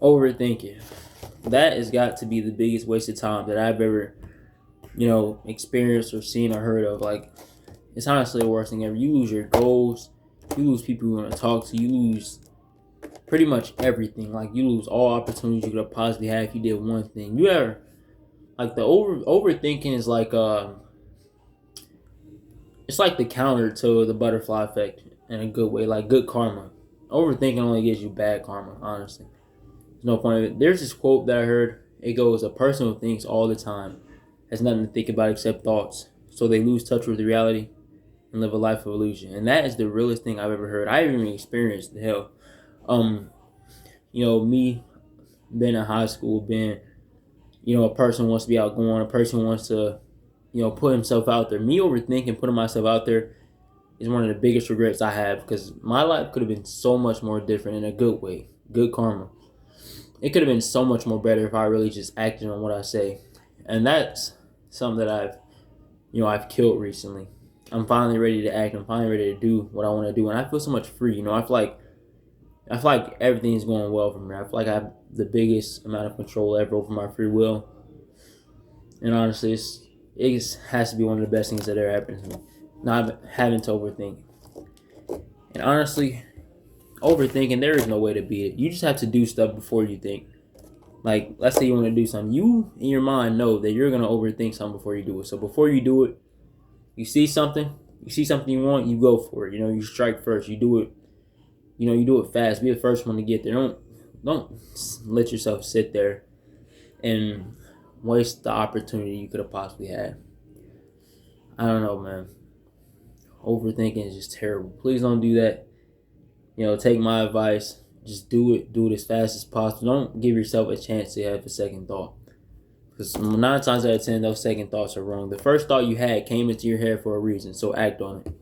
Overthinking. That has got to be the biggest waste of time that I've ever, experienced or seen or heard of. Like, it's honestly the worst thing ever. You lose your goals, you lose people you want to talk to, you lose pretty much everything. Like, you lose all opportunities you could have possibly had if you did one thing. You ever like the overthinking is like it's like the counter to the butterfly effect in a good way, like good karma. Overthinking only gives you bad karma, honestly. There's no point of it. There's this quote that I heard. It goes, "A person who thinks all the time has nothing to think about except thoughts. So they lose touch with reality and live a life of illusion." And that is the realest thing I've ever heard. I haven't even experienced the hell. Um, me being in high school, being, a person who wants to be outgoing, a person who wants to, put himself out there. Me overthinking, putting myself out there is one of the biggest regrets I have because my life could have been so much more different in a good way. Good karma. It could have been so much more better if I really just acted on what I say. And that's something that I've killed recently. I'm finally ready to act. I'm finally ready to do what I want to do. And I feel so much free. I feel like everything's going well for me. I feel like I have the biggest amount of control ever over my free will. And honestly, it has to be one of the best things that ever happened to me. Not having to overthink. And honestly, overthinking, there is no way to beat it. You just have to do stuff before you think. Like, let's say you want to do something. You, in your mind, know that you're going to overthink something before you do it. So before you do it, you see something you want, you go for it. You strike first. You do it, you do it fast. Be the first one to get there. Don't let yourself sit there and waste the opportunity you could have possibly had. I don't know, man. Overthinking is just terrible. Please don't do that. Take my advice. Just do it. Do it as fast as possible. Don't give yourself a chance to have a second thought. Because 9 times out of 10, those second thoughts are wrong. The first thought you had came into your head for a reason, so act on it.